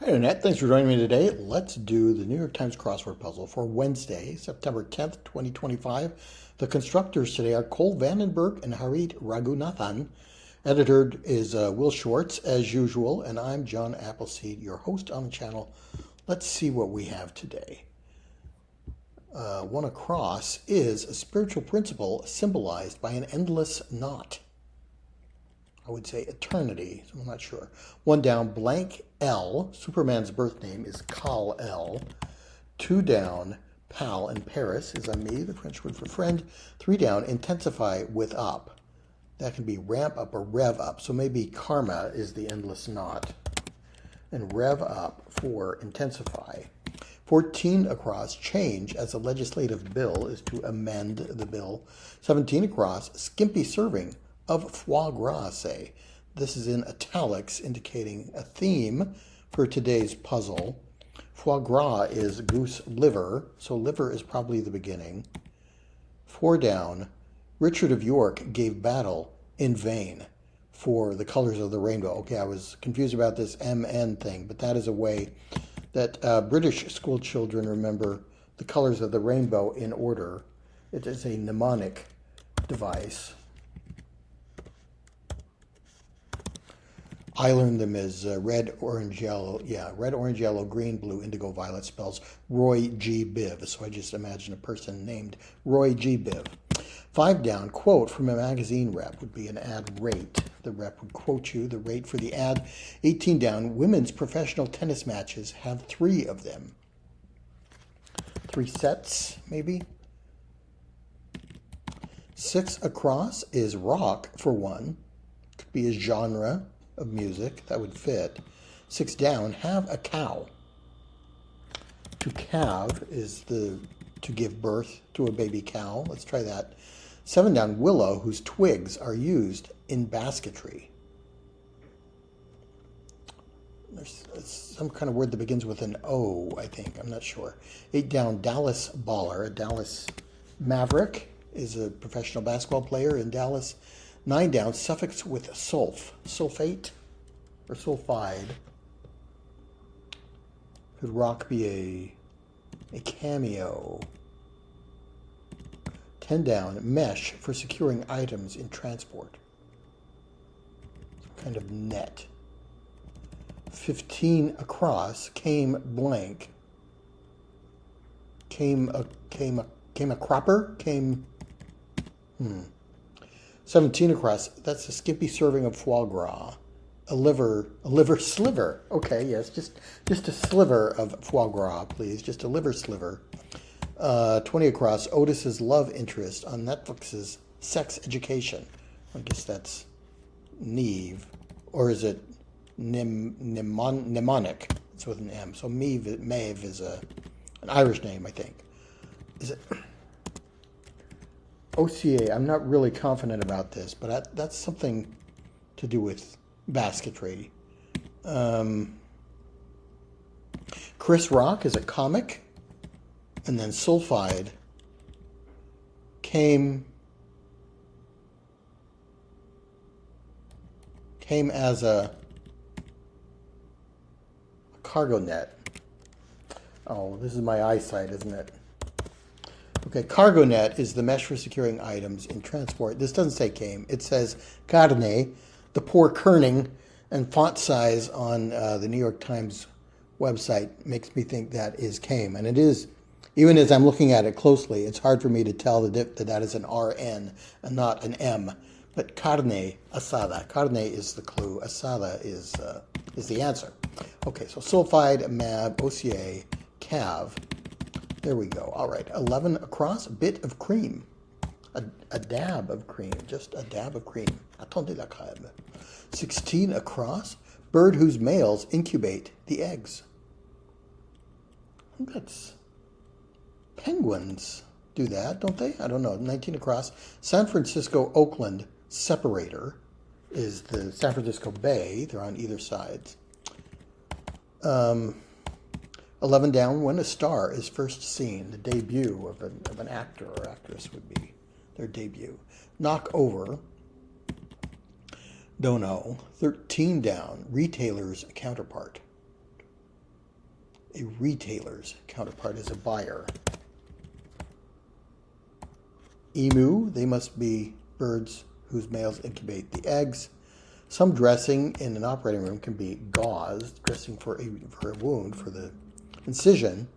Hi, Annette. Thanks for joining me today. Let's do the New York Times crossword puzzle for Wednesday, September 10th, 2025. The constructors today are Cole Vandenberg and Harit Raghunathan. Editor is Will Schwartz, as usual, and I'm John Appleseed, your host on the channel. Let's see what we have today. One across is a spiritual principle symbolized by an endless knot. I would say eternity, so I'm not sure. One down, blank L. Superman's birth name is Kal-El. Two down, pal in Paris is ami, the French word for friend. Three down, intensify with up. That can be ramp up or rev up. So maybe karma is the endless knot. And rev up for intensify. 14 across, change as a legislative bill is to amend the bill. 17 across, skimpy serving of foie gras, say. This is in italics, indicating a theme for today's puzzle. Foie gras is goose liver, so liver is probably the beginning. Four down, Richard of York gave battle in vain for the colors of the rainbow. Okay, I was confused about this MN thing, but that is a way that British school children remember the colors of the rainbow in order. It is a mnemonic device. I learned them as red, orange, yellow. Yeah, red, orange, yellow, green, blue, indigo, violet spells Roy G. Biv. So I just imagine a person named Roy G. Biv. Five down, quote from a magazine rep would be an ad rate. The rep would quote you the rate for the ad. 18 down, women's professional tennis matches have three of them. Three sets, maybe. Six across is rock for one. Could be a genre of music that would fit. Six down, have a cow. To calve is to give birth to a baby cow. Let's try that. Seven down, willow, whose twigs are used in basketry. There's some kind of word that begins with an O, I think. I'm not sure. Eight down, Dallas baller. A Dallas Maverick is a professional basketball player in Dallas. Nine down, suffix with sulf. Sulfate or sulfide. Could rock be a cameo? 10 down, mesh for securing items in transport. Some kind of net. 15 across, came blank. Came a cropper? 17 across, that's a skimpy serving of foie gras. A liver sliver. Okay, yes, just a sliver of foie gras, please. Just a liver sliver. 20 across, Otis's love interest on Netflix's Sex Education. I guess that's Neve. Or is it mnemonic? It's with an M. So Maeve is an Irish name, I think. Is it OCA? I'm not really confident about this, but that's something to do with basketry. Chris Rock is a comic. And then sulfide came as a cargo net. Oh, this is my eyesight, isn't it? Okay, cargo net is the mesh for securing items in transport. This doesn't say came. It says carne, the poor kerning, and font size on the New York Times website makes me think that is came. And it is. Even as I'm looking at it closely, it's hard for me to tell that is an RN and not an M. But carne asada. Carne is the clue. Asada is the answer. Okay, so sulfide, mab, OCA, cav. There we go. All right, 11 across, bit of cream. A dab of cream, just a dab of cream. Attendez la crème. 16 across, bird whose males incubate the eggs. I think that's... Penguins do that, don't they? I don't know. 19 across. San Francisco Oakland separator is the San Francisco Bay. They're on either side. 11 down, when a star is first seen. The debut of an actor or actress would be their debut. Knock over. Don't know. 13 down, retailer's counterpart. A retailer's counterpart is a buyer. Emu, they must be birds whose males incubate the eggs. Some dressing in an operating room can be gauze, dressing for a wound, for the incision.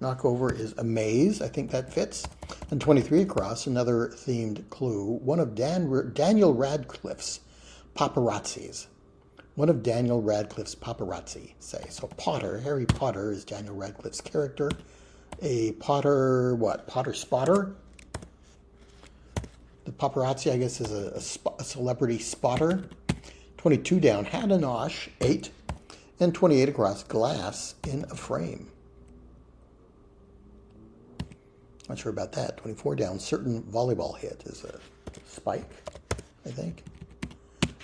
Knockover is a maze. I think that fits. And 23 across, another themed clue. One of Daniel Radcliffe's paparazzis. One of Daniel Radcliffe's paparazzi, say. So Potter, Harry Potter is Daniel Radcliffe's character. A Potter, what? Potter spotter? The paparazzi, I guess, is a celebrity spotter. 22 down, Hadanosh, 8. And 28 across, glass in a frame. Not sure about that. 24 down, certain volleyball hit is a spike, I think.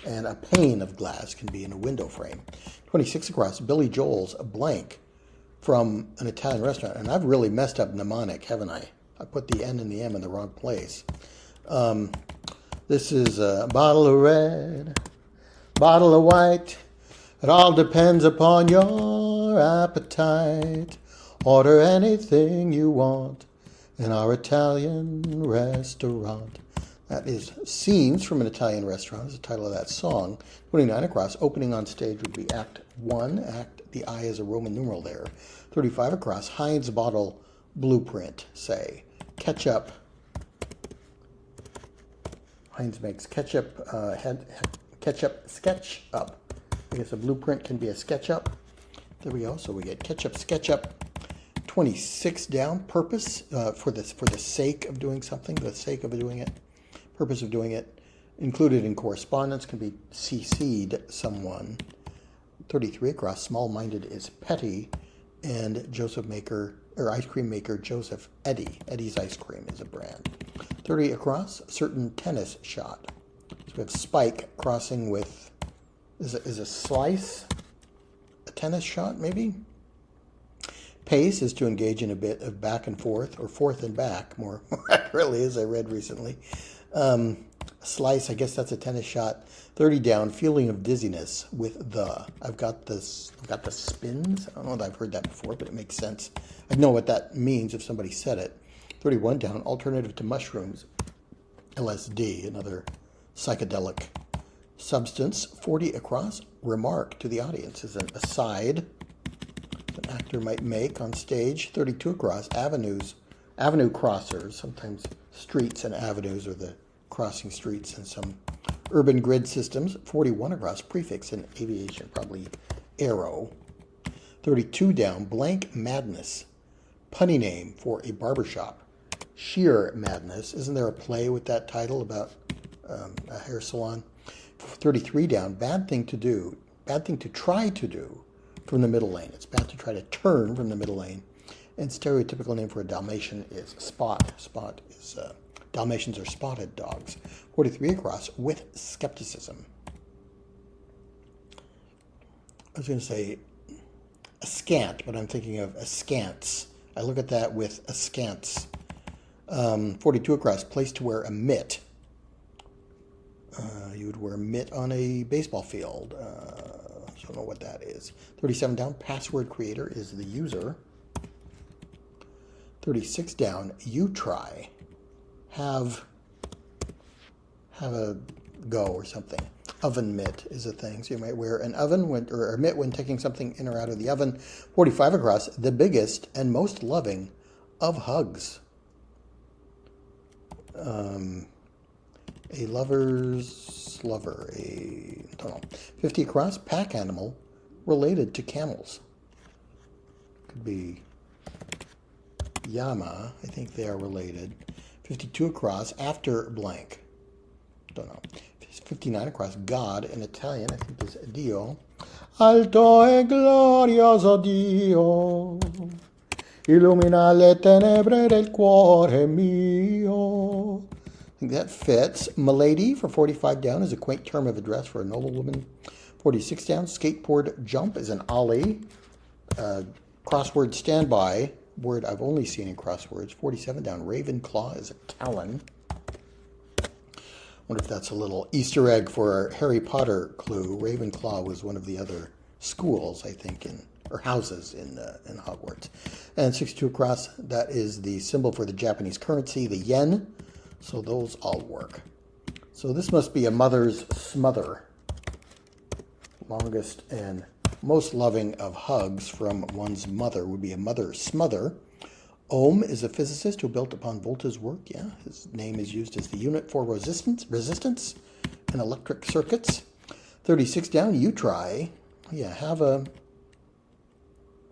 And a pane of glass can be in a window frame. 26 across, Billy Joel's a blank from an Italian restaurant. And I've really messed up mnemonic, haven't I? I put the N and the M in the wrong place. This is a bottle of red, bottle of white. It all depends upon your appetite. Order anything you want in our Italian restaurant. That is Scenes from an Italian Restaurant is the title of that song. 29 across, opening on stage would be Act 1. The I is a Roman numeral there. 35 across, Heinz bottle blueprint, say. Ketchup. Heinz makes ketchup, ketchup SketchUp. I guess a blueprint can be a SketchUp. There we go. So we get ketchup SketchUp. 26 down. Purpose for the sake of doing something. The sake of doing it. Purpose of doing it. Included in correspondence can be CC'd someone. 33 across. Small-minded is petty, and ice cream maker Joseph Eddy. Eddy's Ice Cream is a brand. 30 across, certain tennis shot. So we have spike crossing with, is a slice, a tennis shot maybe? Pace is to engage in a bit of back and forth, or forth and back, more accurately, as I read recently. Slice, I guess that's a tennis shot. 30 down, feeling of dizziness with the. I've got the spins. I don't know if I've heard that before, but it makes sense. I know what that means if somebody said it. 31 down, alternative to mushrooms, LSD, another psychedelic substance. 40 across, remark to the audience is an aside an actor might make on stage. 32 across, avenue crossers. Sometimes streets and avenues are the crossing streets in some urban grid systems. 41 across, prefix in aviation, probably aero. 32 down, blank madness, punny name for a barbershop. Sheer Madness. Isn't there a play with that title about a hair salon? 33 down, bad thing to try to do from the middle lane. It's bad to try to turn from the middle lane. And stereotypical name for a Dalmatian is Spot. Spot is, Dalmatians are spotted dogs. 43 across, with skepticism. I was going to say askant, but I'm thinking of askance. I look at that with askance. 42 across, place to wear a mitt. You would wear a mitt on a baseball field. I don't know what that is. 37 down, password creator is the user. 36 down, you try. Have a go or something. Oven mitt is a thing. So you might wear an oven or a mitt when taking something in or out of the oven. 45 across, the biggest and most loving of hugs. A lover's lover. I don't know. 50 across, pack animal related to camels. Could be llama. I think they are related. 52 across, after blank. Don't know. 59 across, God in Italian, I think is Dio. Alto e glorioso Dio, illumina le tenebre del cuore mio. I think that fits. Milady for 45 down is a quaint term of address for a noblewoman. 46 down, skateboard jump is an ollie. Crossword standby, word I've only seen in crosswords. 47 down, Ravenclaw is a Talon. Wonder if that's a little Easter egg for our Harry Potter clue. Ravenclaw was one of the other schools, I think, in or houses in Hogwarts. And 62 across, that is the symbol for the Japanese currency, the yen. So those all work. So this must be a mother's smother. Longest and most loving of hugs from one's mother would be a mother smother. Ohm is a physicist who built upon Volta's work. Yeah, his name is used as the unit for resistance in electric circuits. 36 down, you try. Yeah, have a,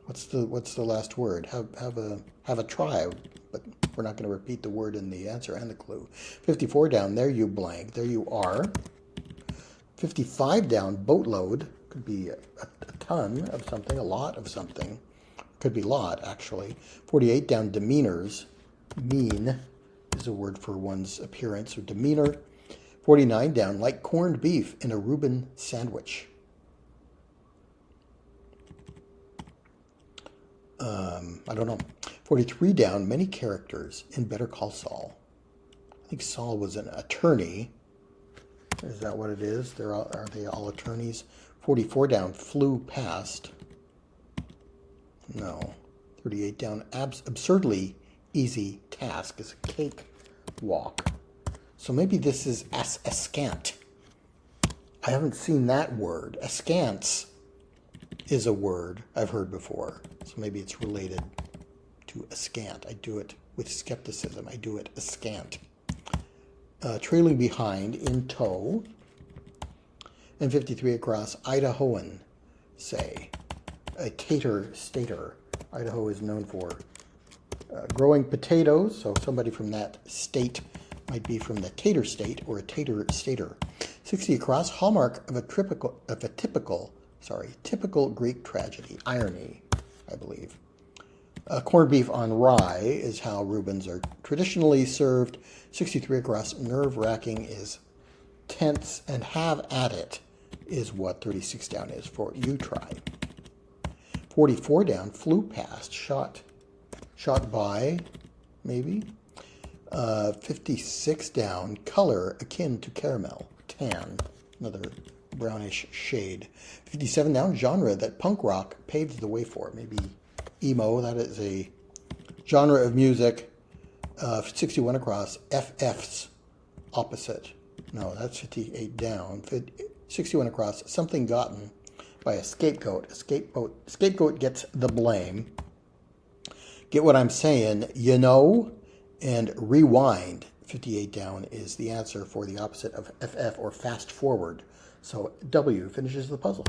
what's the last word? Have a try, but we're not going to repeat the word in the answer and the clue. 54 down, there you blank, there you are. 55 down, boatload, could be a ton of something, a lot of something. Could be lot, actually. 48 down, demeanors. Mean is a word for one's appearance or demeanor. 49 down, like corned beef in a Reuben sandwich. I don't know. 43 down, many characters in Better Call Saul. I think Saul was an attorney. Is that what it is? Are they all attorneys? 44 down, flew past. No. 38 down, absurdly easy task is a cake walk. So maybe this is askant. I haven't seen that word. Askance is a word I've heard before. So maybe it's related to askant. I do it with skepticism. I do it askant. Trailing behind, in tow. And 53 across, Idahoan, say. A tater stater. Idaho is known for growing potatoes, so somebody from that state might be from the tater state or a tater stater. 60 across, hallmark of a typical Greek tragedy. Irony, I believe. Corned beef on rye is how Reubens are traditionally served. 63 across, nerve-wracking is tense, and have at it is what 36 down is for you try. 44 down, flew past, shot by, maybe. 56 down, color akin to caramel, tan, another brownish shade. 57 down, genre that punk rock paved the way for, maybe emo, that is a genre of music. 61 across, FF's opposite. No, that's 58 down. 61 across, something gotten by a scapegoat. Scapegoat gets the blame. Get what I'm saying? You know? And rewind, 58 down, is the answer for the opposite of FF, or fast forward. So W finishes the puzzle.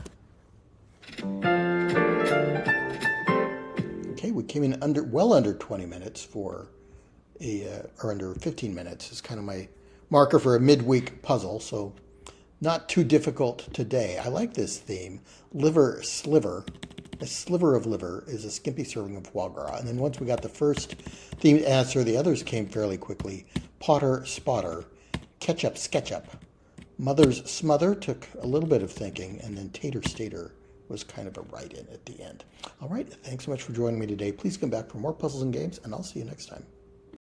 Okay, we came in well under 20 minutes for or under 15 minutes is kind of my marker for a midweek puzzle, so not too difficult today. I like this theme. Liver sliver. A sliver of liver is a skimpy serving of foie gras. And then once we got the first themed answer, the others came fairly quickly. Potter, spotter, ketchup, sketchup. Mother's smother took a little bit of thinking, and then tater stater was kind of a write-in at the end. All right, thanks so much for joining me today. Please come back for more puzzles and games, and I'll see you next time.